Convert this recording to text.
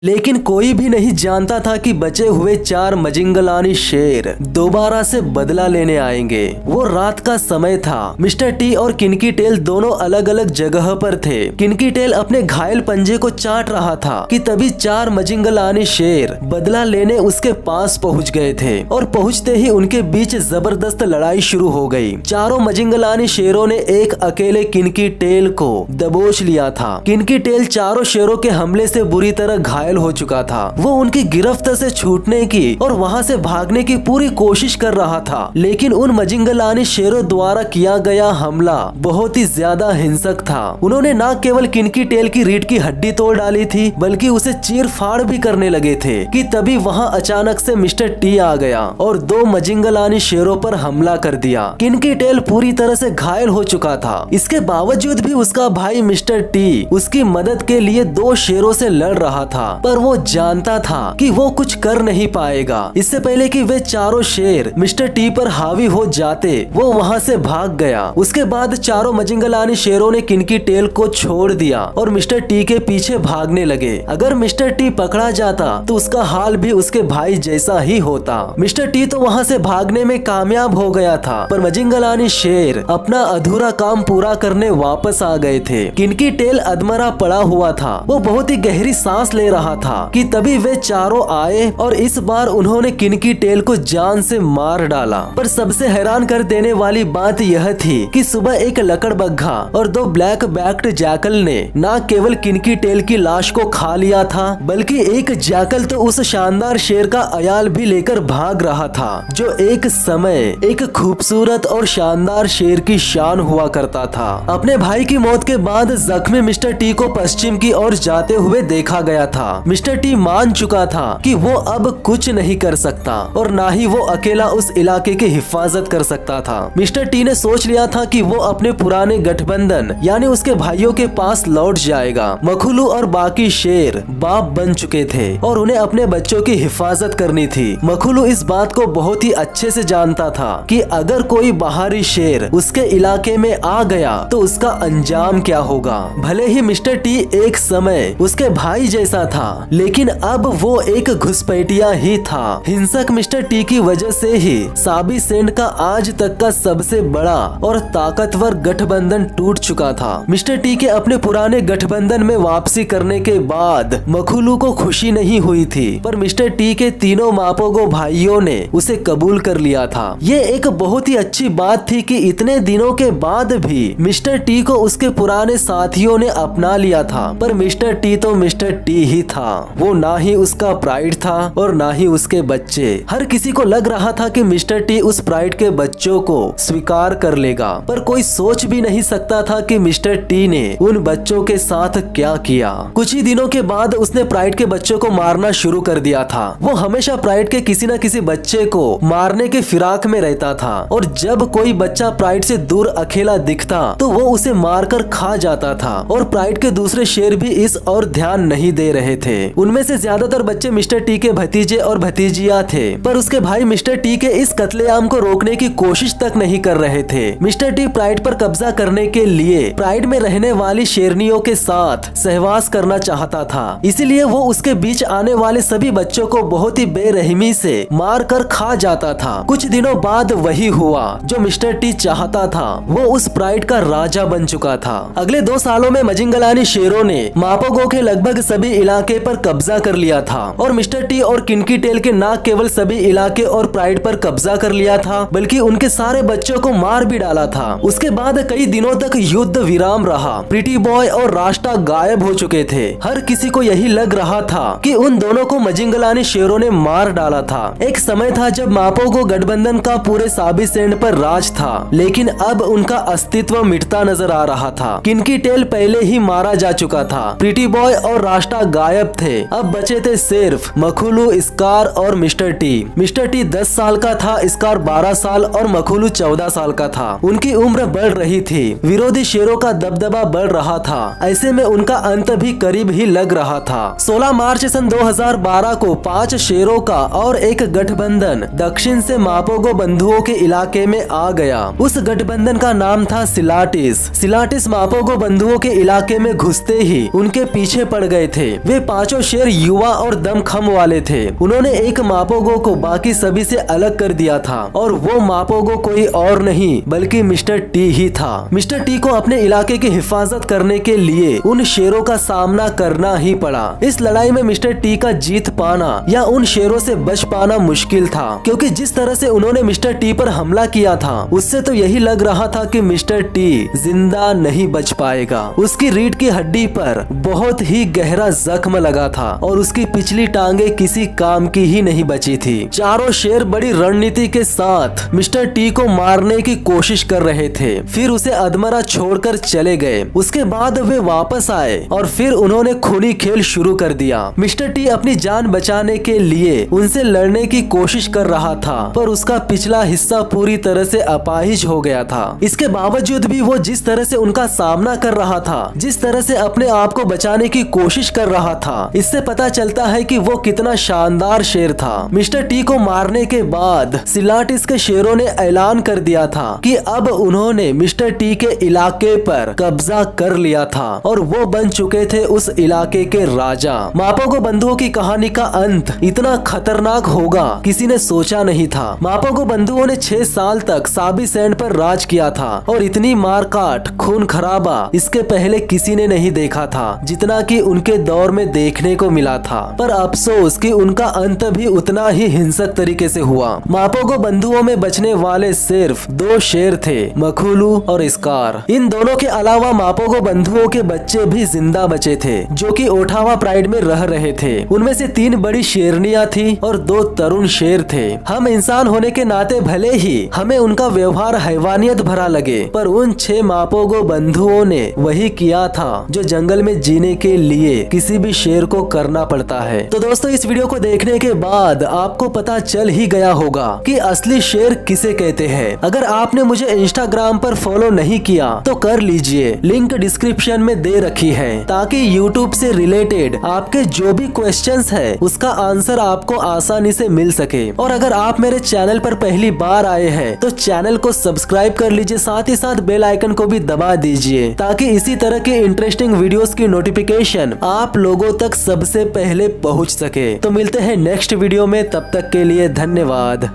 लेकिन कोई भी नहीं जानता था कि बचे हुए 4 मजिंगलानी शेर दोबारा से बदला लेने आएंगे। वो रात का समय था। मिस्टर टी और किनकी टेल दोनों अलग अलग जगह पर थे। किनकी टेल अपने घायल पंजे को चाट रहा था कि तभी 4 मजिंगलानी शेर बदला लेने उसके पास पहुंच गए थे और पहुंचते ही उनके बीच जबरदस्त लड़ाई शुरू हो गई। चारों मजिंगलानी शेरों ने एक अकेले किनकी टेल को दबोच लिया था। किनकी टेल चारों शेरों के हमले से बुरी तरह घायल हो चुका था। वो उनकी गिरफ्त से छूटने की और वहां से भागने की पूरी कोशिश कर रहा था, लेकिन उन मजिंगलानी शेरों द्वारा किया गया हमला बहुत ही ज्यादा हिंसक था। उन्होंने न केवल किनकी टेल की रीढ़ की हड्डी तोड़ डाली थी, बल्कि उसे चीर फाड़ भी करने लगे थे कि तभी वहां अचानक से मिस्टर टी आ गया और 2 मजिंगलानी शेरों पर हमला कर दिया। किनकी टेल पूरी तरह से घायल हो चुका था। इसके बावजूद भी उसका भाई मिस्टर टी उसकी मदद के लिए 2 शेरों से लड़ रहा था, पर वो जानता था कि वो कुछ कर नहीं पाएगा। इससे पहले कि वे चारों शेर मिस्टर टी पर हावी हो जाते, वो वहां से भाग गया। उसके बाद चारों मजिंगलानी शेरों ने किनकी टेल को छोड़ दिया और मिस्टर टी के पीछे भागने लगे। अगर मिस्टर टी पकड़ा जाता तो उसका हाल भी उसके भाई जैसा ही होता। मिस्टर टी तो वहां से भागने में कामयाब हो गया था, पर मजिंगलानी शेर अपना अधूरा काम पूरा करने वापस आ गए थे। किनकी टेल अधमरा पड़ा हुआ था। वो बहुत ही गहरी सांस ले रहा था कि तभी वे चारों आए और इस बार उन्होंने किनकी टेल को जान से मार डाला। पर सबसे हैरान कर देने वाली बात यह थी कि सुबह एक लकड़बग्घा और 2 ब्लैक बैक्ड जैकल ने न केवल किनकी टेल की लाश को खा लिया था, बल्कि एक जैकल तो उस शानदार शेर का अयाल भी लेकर भाग रहा था, जो एक समय एक खूबसूरत और शानदार शेर की शान हुआ करता था। अपने भाई की मौत के बाद जख्मी मिस्टर टी को पश्चिम की ओर जाते हुए देखा गया था। मिस्टर टी मान चुका था कि वो अब कुछ नहीं कर सकता और ना ही वो अकेला उस इलाके की हिफाजत कर सकता था। मिस्टर टी ने सोच लिया था कि वो अपने पुराने गठबंधन यानी उसके भाइयों के पास लौट जाएगा। मखुलू और बाकी शेर बाप बन चुके थे और उन्हें अपने बच्चों की हिफाजत करनी थी। मखुलू इस बात को बहुत ही अच्छे से जानता था कि अगर कोई बाहरी शेर उसके इलाके में आ गया तो उसका अंजाम क्या होगा। भले ही मिस्टर टी एक समय उसके भाई जैसा था, लेकिन अब वो एक घुसपैठिया ही था। हिंसक मिस्टर टी की वजह से ही साबी सेंड का आज तक का सबसे बड़ा और ताकतवर गठबंधन टूट चुका था। मिस्टर टी के अपने पुराने गठबंधन में वापसी करने के बाद मखुलू को खुशी नहीं हुई थी, पर मिस्टर टी के तीनों मापोगो भाइयों ने उसे कबूल कर लिया था। ये एक बहुत ही अच्छी बात थी कि इतने दिनों के बाद भी मिस्टर टी को उसके पुराने साथियों ने अपना लिया था, पर मिस्टर टी तो मिस्टर टी ही था। वो ना ही उसका प्राइड था और ना ही उसके बच्चे। हर किसी को लग रहा था कि मिस्टर टी उस प्राइड के बच्चों को स्वीकार कर लेगा, पर कोई सोच भी नहीं सकता था कि मिस्टर टी ने उन बच्चों के साथ क्या किया। कुछ ही दिनों के बाद उसने प्राइड के बच्चों को मारना शुरू कर दिया था। वो हमेशा प्राइड के किसी न किसी बच्चे को मारने के फिराक में रहता था और जब कोई बच्चा प्राइड से दूर अकेला दिखता तो वो उसे मारकर खा जाता था। और प्राइड के दूसरे शेर भी इस और ध्यान नहीं दे रहे थे। उनमें से ज्यादातर बच्चे मिस्टर टी के भतीजे और भतीजिया थे, पर उसके भाई मिस्टर टी के इस कत्लेआम को रोकने की कोशिश तक नहीं कर रहे थे। मिस्टर टी प्राइड पर कब्जा करने के लिए प्राइड में रहने वाली शेरनियों के साथ सहवास करना चाहता था, इसीलिए वो उसके बीच आने वाले सभी बच्चों को बहुत ही बेरहमी से मार कर खा जाता था। कुछ दिनों बाद वही हुआ जो मिस्टर टी चाहता था। वो उस प्राइड का राजा बन चुका था। अगले 2 सालों में मजिंगलानी शेरों ने मापोगो के लगभग सभी इलाके पर कब्जा कर लिया था और मिस्टर टी और किनकी टेल के न केवल सभी इलाके और प्राइड पर कब्जा कर लिया था, बल्कि उनके सारे बच्चों को मार भी डाला था। उसके बाद कई दिनों तक युद्ध विराम रहा। प्रीटी बॉय और रास्टा गायब हो चुके थे। हर किसी को यही लग रहा था कि उन दोनों को मजिंगलानी शेरों ने मार डाला था। एक समय था जब मापोगो गठबंधन का पूरे साबी सेंड पर राज था, लेकिन अब उनका अस्तित्व मिटता नजर आ रहा था। किनकी टेल पहले ही मारा जा चुका था। प्रीटी बॉय और रास्टा गायब थे। अब बचे थे सिर्फ मखुलू, स्कार और मिस्टर टी। मिस्टर टी 10 साल का था, स्कार 12 साल और मखुलू 14 साल का था। उनकी उम्र बढ़ रही थी। विरोधी शेरों का दबदबा बढ़ रहा था। ऐसे में उनका अंत भी करीब ही लग रहा था। 16 मार्च सन 2012 को 5 शेरों का और एक गठबंधन दक्षिण से मापोगो बंधुओं के इलाके में आ गया। उस गठबंधन का नाम था सिलाटिस। सिलाटिस मापोगो बंधुओं के इलाके में घुसते ही उनके पीछे पड़ गए थे। वे पांचों शेर युवा और दमखम वाले थे। उन्होंने एक मापोगो को बाकी सभी से अलग कर दिया था और वो मापोगो कोई और नहीं बल्कि मिस्टर टी ही था। मिस्टर टी को अपने इलाके की हिफाजत करने के लिए उन शेरों का सामना करना ही पड़ा। इस लड़ाई में मिस्टर टी का जीत पाना या उन शेरों से बच पाना मुश्किल था, क्योंकि जिस तरह से उन्होंने मिस्टर टी पर हमला किया था उससे तो यही लग रहा था कि मिस्टर टी जिंदा नहीं बच पाएगा। उसकी रीढ़ की हड्डी पर बहुत ही गहरा जख्म लगा था और उसकी पिछली टांगे किसी काम की ही नहीं बची थी। चारों शेर बड़ी रणनीति के साथ मिस्टर टी को मारने की कोशिश कर रहे थे, फिर उसे अधमरा छोड़कर चले गए। उसके बाद वे वापस आए और फिर उन्होंने खूनी खेल शुरू कर दिया। मिस्टर टी अपनी जान बचाने के लिए उनसे लड़ने की कोशिश कर रहा था, पर उसका पिछला हिस्सा पूरी तरह से अपाहिज हो गया था। इसके बावजूद भी वो जिस तरह से उनका सामना कर रहा था, जिस तरह से अपने आप को बचाने की कोशिश कर रहा था, इससे पता चलता है कि वो कितना शानदार शेर था। मिस्टर टी को मारने के बाद सिलाटिस के शेरों ने ऐलान कर दिया था कि अब उन्होंने मिस्टर टी के इलाके पर कब्जा कर लिया था और वो बन चुके थे उस इलाके के राजा। मापोगो बंधुओं की कहानी का अंत इतना खतरनाक होगा किसी ने सोचा नहीं था। मापोगो बंधुओं ने 6 साल तक साबी सैंड पर राज किया था और इतनी मारकाट खून खराबा इसके पहले किसी ने नहीं देखा था जितना कि उनके दौर में देखने को मिला था। पर अफसोस कि उनका अंत भी उतना ही हिंसक तरीके से हुआ। मापोगो बंधुओं में बचने वाले सिर्फ 2 शेर थे, मखुलू और स्कार। इन दोनों के अलावा मापोगो बंधुओं के बच्चे भी जिंदा बचे थे जो कि ओटावा प्राइड में रह रहे थे। उनमें से 3 बड़ी शेरनियां थी और 2 तरुण शेर थे। हम इंसान होने के नाते भले ही हमें उनका व्यवहार हैवानियत भरा लगे, पर उन 6 मापोगो बंधुओं ने वही किया था जो जंगल में जीने के लिए किसी भी शेर को करना पड़ता है। तो दोस्तों, इस वीडियो को देखने के बाद आपको पता चल ही गया होगा कि असली शेर किसे कहते हैं। अगर आपने मुझे इंस्टाग्राम पर फॉलो नहीं किया तो कर लीजिए, लिंक डिस्क्रिप्शन में दे रखी है, ताकि यूट्यूब से रिलेटेड आपके जो भी क्वेश्चंस है उसका आंसर आपको आसानी से मिल सके। और अगर आप मेरे चैनल पर पहली बार आए हैं तो चैनल को सब्सक्राइब कर लीजिए, साथ ही साथ बेल आइकन को भी दबा दीजिए ताकि इसी तरह के इंटरेस्टिंग वीडियोस की नोटिफिकेशन आप लोगों तक सबसे पहले पहुंच सके। तो मिलते हैं नेक्स्ट वीडियो में, तब तक के लिए धन्यवाद।